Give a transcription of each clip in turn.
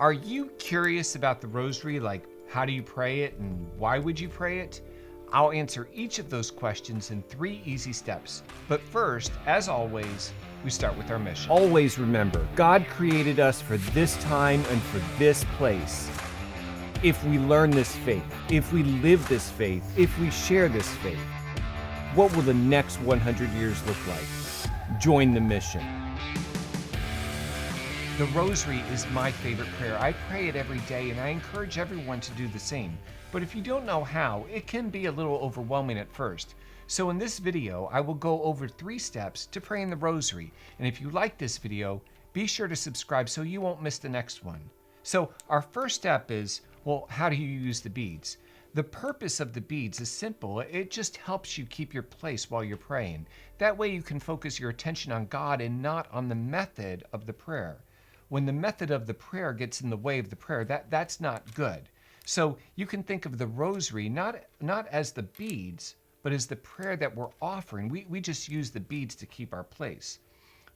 Are you curious about the Rosary, like how do you pray it and why would you pray it? I'll answer each of those questions in 3 easy steps. But first, as always, we start with our mission. Always remember, God created us for this time and for this place. If we learn this faith, if we live this faith, if we share this faith, what will the next 100 years look like? Join the mission. The Rosary is my favorite prayer. I pray it every day, and I encourage everyone to do the same. But if you don't know how, it can be a little overwhelming at first. So in this video, I will go over 3 steps to praying the Rosary. And if you like this video, be sure to subscribe so you won't miss the next one. So our first step is, well, how do you use the beads? The purpose of the beads is simple. It just helps you keep your place while you're praying. That way you can focus your attention on God and not on the method of the prayer. When the method of the prayer gets in the way of the prayer, that's not good. So you can think of the Rosary not as the beads, but as the prayer that we're offering. We just use the beads to keep our place.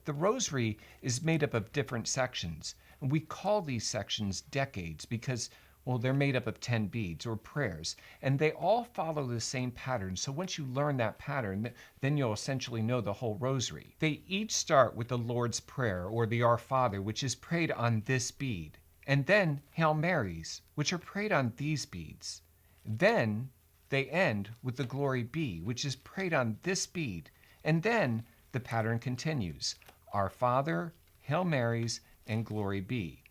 The Rosary is made up of different sections, and we call these sections decades because, well, they're made up of 10 beads or prayers, and they all follow the same pattern. So once you learn that pattern, then you'll essentially know the whole Rosary. They each start with the Lord's Prayer or the Our Father, which is prayed on this bead, and then Hail Marys, which are prayed on these beads. Then they end with the Glory Be, which is prayed on this bead, and then the pattern continues. Our Father, Hail Marys, and Glory Be.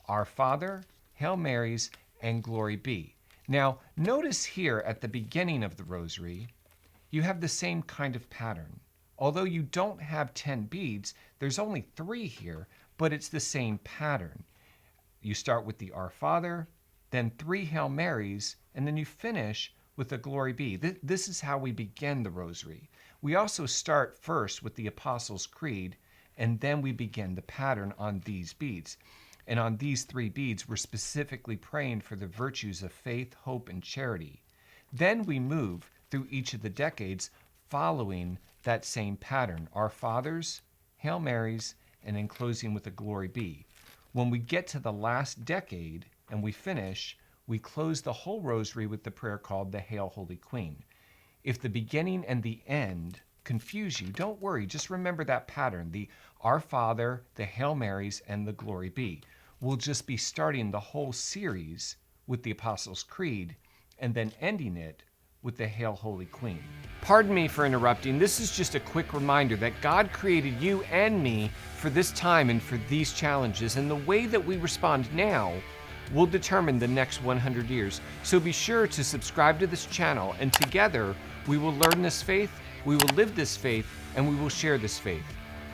Our Father, Hail Marys, and Glory Be. Now, notice here at the beginning of the Rosary, you have the same kind of pattern. Although you don't have 10 beads, there's only 3 here, but it's the same pattern. You start with the Our Father, then 3 Hail Marys, and then you finish with the Glory Be. This is how we begin the Rosary. We also start first with the Apostles' Creed, and then we begin the pattern on these beads. And on these 3 beads, we're specifically praying for the virtues of faith, hope, and charity. Then we move through each of the decades following that same pattern. Our Fathers, Hail Marys, and then closing with a Glory Be. When we get to the last decade and we finish, we close the whole Rosary with the prayer called the Hail Holy Queen. If the beginning and the end confuse you, don't worry. Just remember that pattern, the Our Father, the Hail Marys, and the Glory Be. We'll just be starting the whole series with the Apostles' Creed and then ending it with the Hail Holy Queen. Pardon me for interrupting. This is just a quick reminder that God created you and me for this time and for these challenges, and the way that we respond now will determine the next 100 years. So be sure to subscribe to this channel, and together we will learn this faith, we will live this faith, and we will share this faith.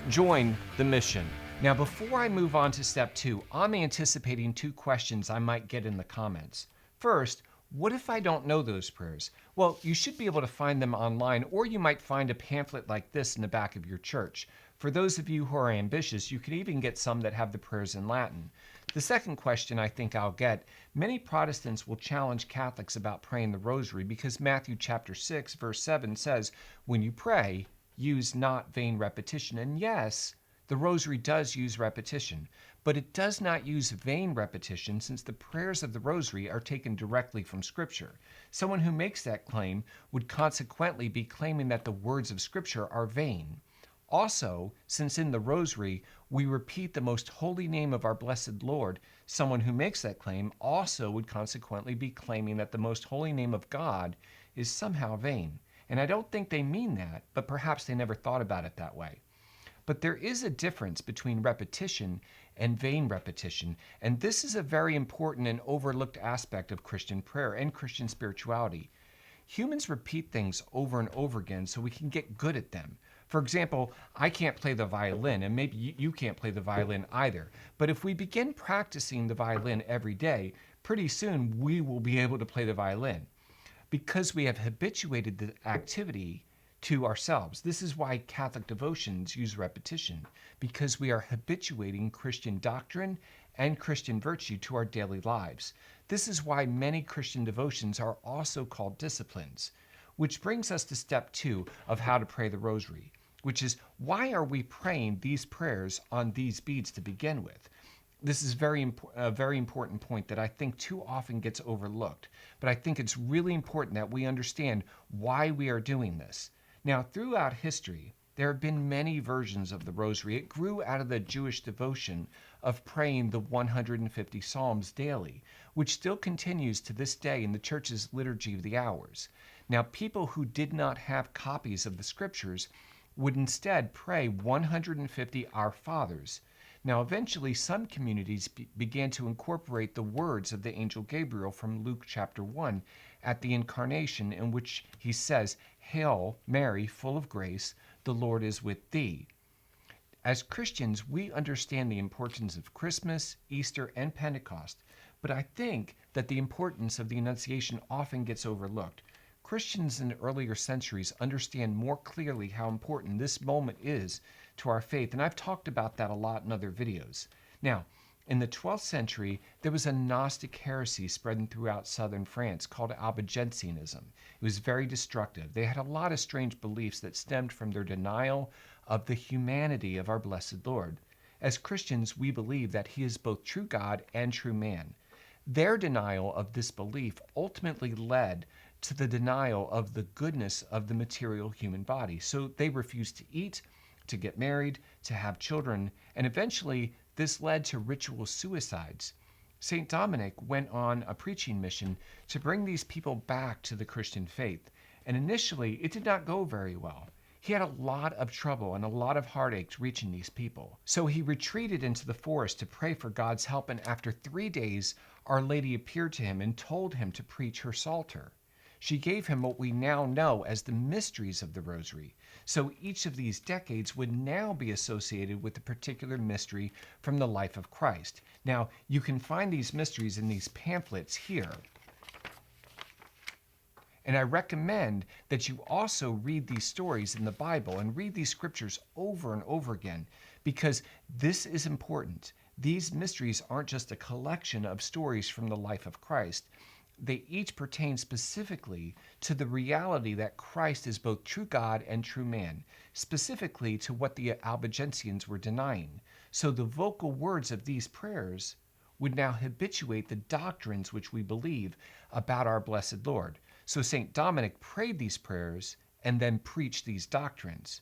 Join the mission. Now, before I move on to step 2, I'm anticipating 2 questions I might get in the comments. First, what if I don't know those prayers? Well, you should be able to find them online, or you might find a pamphlet like this in the back of your church. For those of you who are ambitious, you can even get some that have the prayers in Latin. The second question I think I'll get, many Protestants will challenge Catholics about praying the Rosary because Matthew chapter 6, verse 7 says, when you pray, use not vain repetition. And yes, the Rosary does use repetition, but it does not use vain repetition since the prayers of the Rosary are taken directly from Scripture. Someone who makes that claim would consequently be claiming that the words of Scripture are vain. Also, since in the Rosary we repeat the most holy name of our blessed Lord, someone who makes that claim also would consequently be claiming that the most holy name of God is somehow vain. And I don't think they mean that, but perhaps they never thought about it that way. But there is a difference between repetition and vain repetition, and this is a very important and overlooked aspect of Christian prayer and Christian spirituality. Humans repeat things over and over again so we can get good at them. For example, I can't play the violin, and maybe you can't play the violin either. But if we begin practicing the violin every day, pretty soon we will be able to play the violin because we have habituated the activity to ourselves. This is why Catholic devotions use repetition, because we are habituating Christian doctrine and Christian virtue to our daily lives. This is why many Christian devotions are also called disciplines, which brings us to step 2 of how to pray the Rosary, which is why are we praying these prayers on these beads to begin with? This is a very important point that I think too often gets overlooked. But I think it's really important that we understand why we are doing this. Now, throughout history, there have been many versions of the Rosary. It grew out of the Jewish devotion of praying the 150 Psalms daily, which still continues to this day in the Church's Liturgy of the Hours. Now, people who did not have copies of the Scriptures would instead pray 150 Our Fathers. Now, eventually, some communities began to incorporate the words of the angel Gabriel from Luke chapter 1 at the Incarnation, in which he says, "Hail, Mary, full of grace, the Lord is with thee." As Christians, we understand the importance of Christmas, Easter, and Pentecost, but I think that the importance of the Annunciation often gets overlooked. Christians in earlier centuries understand more clearly how important this moment is to our faith, and I've talked about that a lot in other videos. Now, in the 12th century, there was a Gnostic heresy spreading throughout southern France called Albigensianism. It was very destructive. They had a lot of strange beliefs that stemmed from their denial of the humanity of our blessed Lord. As Christians, we believe that he is both true God and true man. Their denial of this belief ultimately led to the denial of the goodness of the material human body. So they refused to eat, to get married, to have children, and eventually this led to ritual suicides. St. Dominic went on a preaching mission to bring these people back to the Christian faith, and initially it did not go very well. He had a lot of trouble and a lot of heartaches reaching these people. So he retreated into the forest to pray for God's help, and after 3 days, Our Lady appeared to him and told him to preach her Psalter. She gave him what we now know as the mysteries of the Rosary. So each of these decades would now be associated with a particular mystery from the life of Christ. Now, you can find these mysteries in these pamphlets here. And I recommend that you also read these stories in the Bible and read these scriptures over and over again, because this is important. These mysteries aren't just a collection of stories from the life of Christ. They each pertain specifically to the reality that Christ is both true God and true man, specifically to what the Albigensians were denying. So the vocal words of these prayers would now habituate the doctrines which we believe about our blessed Lord. So St. Dominic prayed these prayers and then preached these doctrines.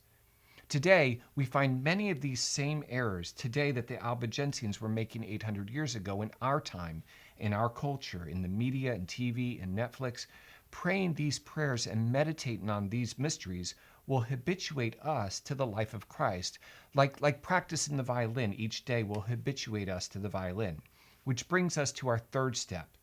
Today, we find many of these same errors today that the Albigensians were making 800 years ago in our time, in our culture, in the media and TV and Netflix. Praying these prayers and meditating on these mysteries will habituate us to the life of Christ, like practicing the violin each day will habituate us to the violin. Which brings us to our third step,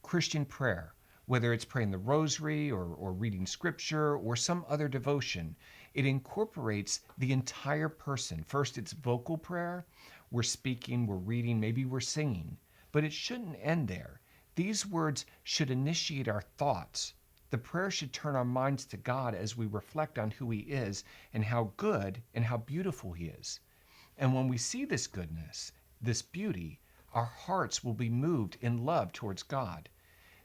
Christian prayer. Whether it's praying the Rosary or reading Scripture or some other devotion, it incorporates the entire person. First, it's vocal prayer. We're speaking, we're reading, maybe we're singing. But it shouldn't end there. These words should initiate our thoughts. The prayer should turn our minds to God as we reflect on who he is and how good and how beautiful he is. And when we see this goodness, this beauty, our hearts will be moved in love towards God.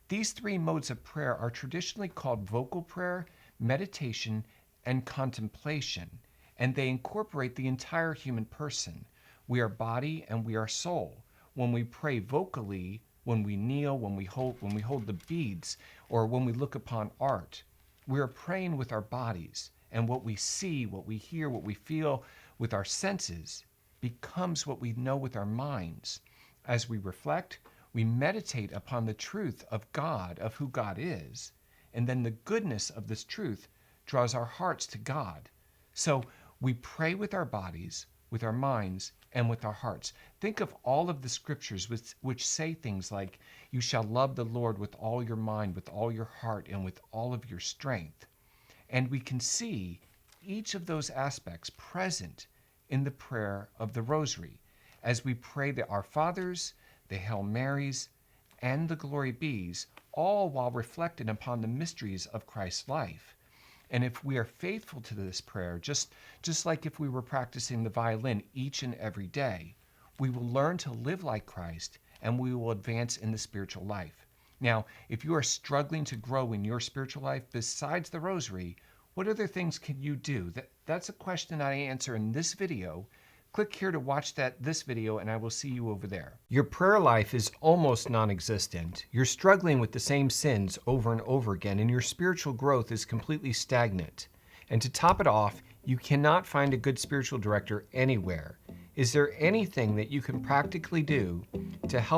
These three modes of prayer are traditionally called vocal prayer, meditation, and contemplation, and they incorporate the entire human person. We are body and we are soul. When we pray vocally, when we kneel, when we hold the beads, or when we look upon art, we are praying with our bodies, and what we see, what we hear, what we feel with our senses becomes what we know with our minds. As we reflect, we meditate upon the truth of God, of who God is, and then the goodness of this truth draws our hearts to God. So we pray with our bodies, with our minds, and with our hearts. Think of all of the scriptures which say things like, "You shall love the Lord with all your mind, with all your heart, and with all of your strength." And we can see each of those aspects present in the prayer of the Rosary as we pray the Our Fathers, the Hail Marys, and the Glory Bees, all while reflecting upon the mysteries of Christ's life. And if we are faithful to this prayer, just like if we were practicing the violin each and every day, we will learn to live like Christ and we will advance in the spiritual life. Now, if you are struggling to grow in your spiritual life besides the Rosary, what other things can you do? That's a question I answer in this video. Click here to watch this video, and I will see you over there. Your prayer life is almost non-existent. You're struggling with the same sins over and over again, and your spiritual growth is completely stagnant. And to top it off, you cannot find a good spiritual director anywhere. Is there anything that you can practically do to help